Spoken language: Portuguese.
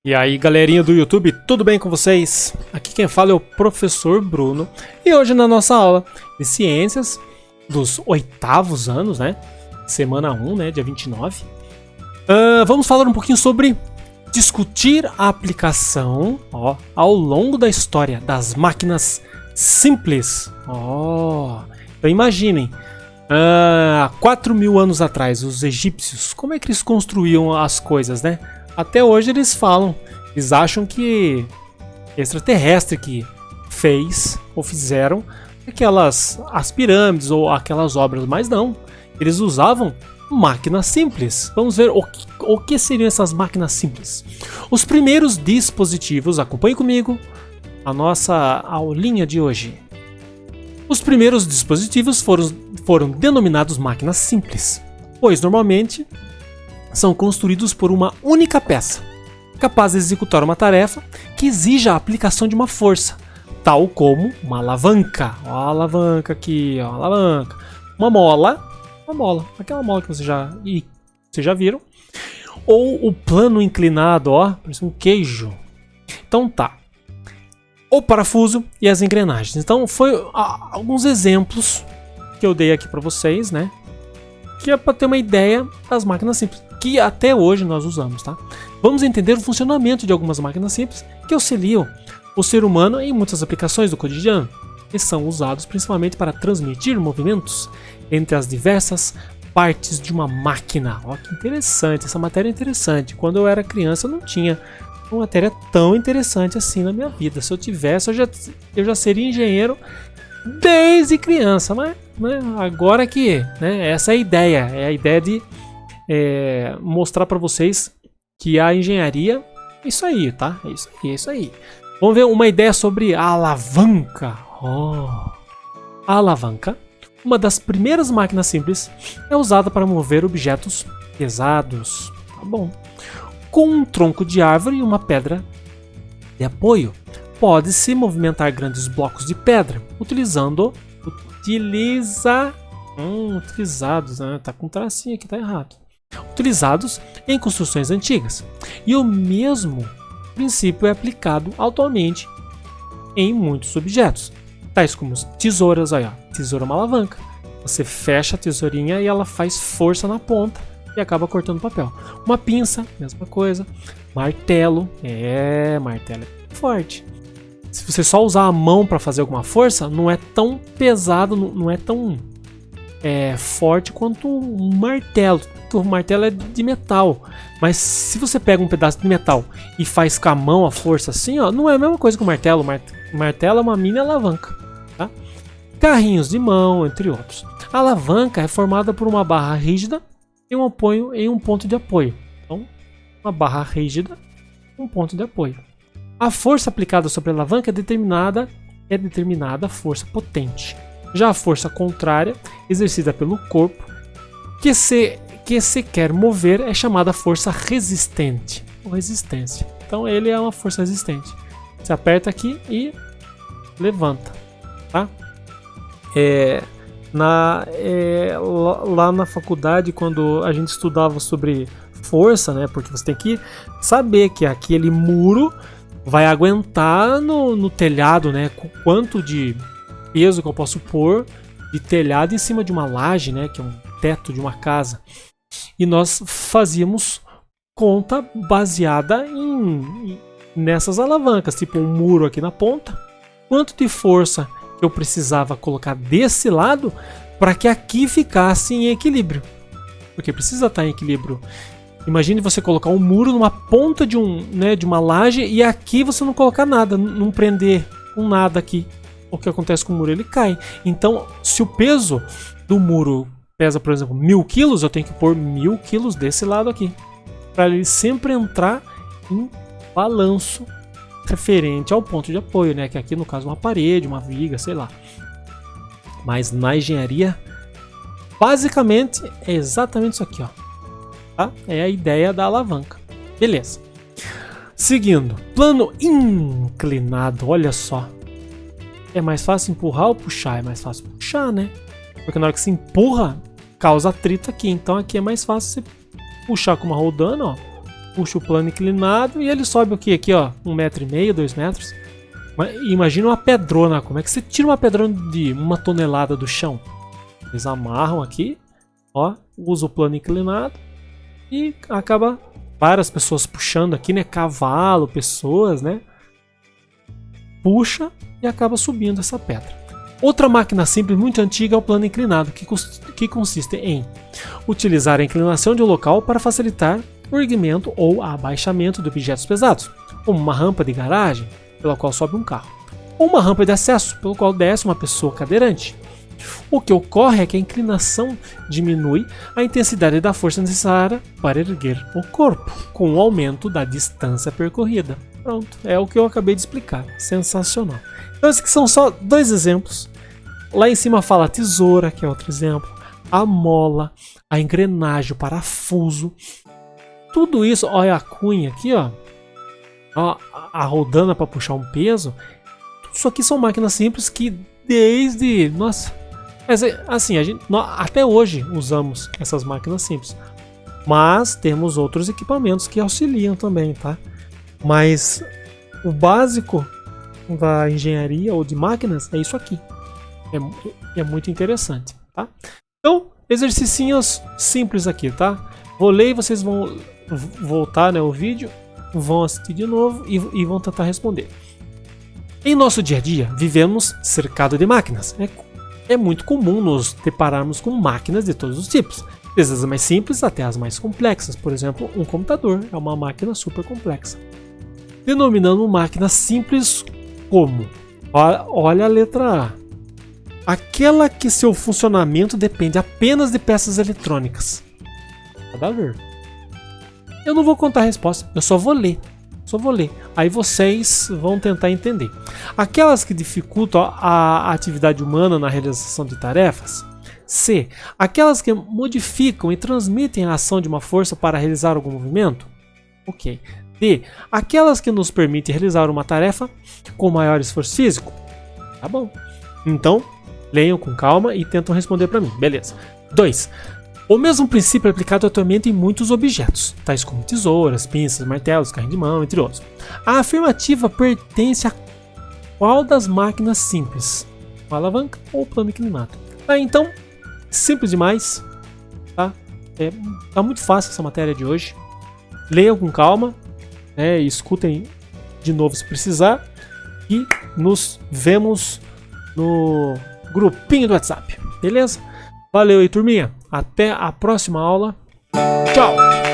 E aí, galerinha do YouTube, tudo bem com vocês? Aqui quem fala é o professor Bruno. E hoje na nossa aula de ciências dos 8º anos, né? Semana 1, né? Dia 29. Vamos falar um pouquinho sobre discutir a aplicação ao longo da história das máquinas simples. Então imaginem, há 4.000 anos atrás, os egípcios, como é que eles construíam as coisas, né? Até hoje eles falam, eles acham que extraterrestre que fez ou fizeram as pirâmides ou aquelas obras, mas não, eles usavam máquinas simples. Vamos ver o que seriam essas máquinas simples. Os primeiros dispositivos, acompanhe comigo a nossa aulinha de hoje. Os primeiros dispositivos foram denominados máquinas simples, pois normalmente são construídos por uma única peça, capaz de executar uma tarefa que exija a aplicação de uma força, tal como uma alavanca. Ó a alavanca aqui, ó, a alavanca. Uma mola, aquela mola que vocês já viram. Ou o plano inclinado, ó, parece um queijo. Então tá. O parafuso e as engrenagens. Então foi alguns exemplos que eu dei aqui para vocês, né? Que é para ter uma ideia das máquinas simples, que até hoje nós usamos, tá? Vamos entender o funcionamento de algumas máquinas simples que auxiliam o ser humano em muitas aplicações do cotidiano e são usados principalmente para transmitir movimentos entre as diversas partes de uma máquina. Ó, que interessante, essa matéria é interessante. Quando eu era criança eu não tinha uma matéria tão interessante assim na minha vida. Se eu tivesse, eu já seria engenheiro desde criança, mas agora que, né, essa é a ideia de mostrar para vocês que a engenharia é isso aí, tá? É isso aí. Vamos ver uma ideia sobre a alavanca. A alavanca, uma das primeiras máquinas simples, é usada para mover objetos pesados. Tá bom. Com um tronco de árvore e uma pedra de apoio, pode-se movimentar grandes blocos de pedra utilizados, né? Tá com um tracinho aqui, tá errado. Utilizados em construções antigas. E o mesmo princípio é aplicado atualmente em muitos objetos, tais como tesouras. Olha, tesoura é uma alavanca. Você fecha a tesourinha e ela faz força na ponta e acaba cortando papel. Uma pinça, mesma coisa. Martelo, martelo é forte. Se você só usar a mão para fazer alguma força, não é tão pesado, não é tão forte quanto um martelo. O martelo é de metal, mas se você pega um pedaço de metal e faz com a mão a força assim, ó, não é a mesma coisa que o martelo. Martelo é uma mini alavanca, tá? Carrinhos de mão, entre outros. A alavanca é formada por uma barra rígida e um apoio em um ponto de apoio. Então, uma barra rígida, um ponto de apoio. A força aplicada sobre a alavanca é determinada força potente. Já a força contrária, exercida pelo corpo, que se quer mover, é chamada força resistente ou resistência. Então ele é uma força resistente. Você aperta aqui e levanta, tá? Lá na faculdade, quando a gente estudava sobre força, né? Porque você tem que saber que aquele muro vai aguentar no telhado, né? Quanto de peso que eu posso pôr de telhado em cima de uma laje, né? Que é um teto de uma casa. E nós fazíamos conta baseada nessas alavancas, tipo um muro aqui na ponta. Quanto de força que eu precisava colocar desse lado para que aqui ficasse em equilíbrio. Porque precisa estar em equilíbrio. Imagine você colocar um muro numa ponta de uma laje e aqui você não colocar nada, não prender com nada aqui. O que acontece com o muro? Ele cai. Então, se o peso do muro pesa, por exemplo, 1.000 quilos, eu tenho que pôr 1.000 quilos desse lado aqui. Para ele sempre entrar em balanço referente ao ponto de apoio, né? Que aqui no caso uma parede, uma viga, sei lá. Mas na engenharia, basicamente é exatamente isso aqui, ó. Tá? É a ideia da alavanca. Beleza. Seguindo, plano inclinado, olha só. É mais fácil empurrar ou puxar? É mais fácil puxar, né? Porque na hora que se empurra, causa atrito aqui. Então aqui é mais fácil você puxar com uma roldana, ó. puxa o plano inclinado e ele sobe o que aqui, ó? 1,5 m, 2 metros. Imagina uma pedrona. Como é que você tira uma pedrona de 1 tonelada do chão? Eles amarram aqui, ó, usa o plano inclinado e acaba várias pessoas puxando aqui, né? Cavalo, pessoas, né? Puxa e acaba subindo essa pedra. Outra máquina simples muito antiga é o plano inclinado, que consiste em utilizar a inclinação de um local para facilitar o erguimento ou abaixamento de objetos pesados, como uma rampa de garagem, pela qual sobe um carro, ou uma rampa de acesso, pelo qual desce uma pessoa cadeirante. O que ocorre é que a inclinação diminui a intensidade da força necessária para erguer o corpo, com o aumento da distância percorrida. Pronto, é o que eu acabei de explicar. Sensacional. Então esses aqui são só 2 exemplos. Lá em cima fala a tesoura, que é outro exemplo, a mola, a engrenagem, o parafuso. Tudo isso, olha a cunha aqui, ó, a rodana para puxar um peso. Tudo isso aqui são máquinas simples que desde... Nossa, assim, até hoje usamos essas máquinas simples. Mas temos outros equipamentos que auxiliam também, tá? Mas o básico da engenharia ou de máquinas é isso aqui. É muito interessante, tá? Então, exercicinhos simples aqui, tá? Vou ler e vocês vão voltar, né, o vídeo, vão assistir de novo e vão tentar responder. Em nosso dia a dia, vivemos cercado de máquinas. É muito comum nos depararmos com máquinas de todos os tipos, desde as mais simples até as mais complexas. Por exemplo, um computador é uma máquina super complexa. Denominando máquina simples como? Olha a letra A. Aquela que seu funcionamento depende apenas de peças eletrônicas. Nada a ver. Eu não vou contar a resposta, eu só vou ler. Aí vocês vão tentar entender. Aquelas que dificultam a atividade humana na realização de tarefas. C. Aquelas que modificam e transmitem a ação de uma força para realizar algum movimento. Ok. D. Aquelas que nos permitem realizar uma tarefa com maior esforço físico. Tá bom. Então, leiam com calma e tentam responder para mim. Beleza. 2. O mesmo princípio é aplicado atualmente em muitos objetos, tais como tesouras, pinças, martelos, carrinho de mão, entre outros. A afirmativa pertence a qual das máquinas simples? Uma alavanca ou plano inclinado? Tá, então, simples demais. Tá? Tá muito fácil essa matéria de hoje. Leiam com calma, né, e escutem de novo se precisar. E nos vemos no grupinho do WhatsApp. Beleza? Valeu aí, turminha. Até a próxima aula. Tchau!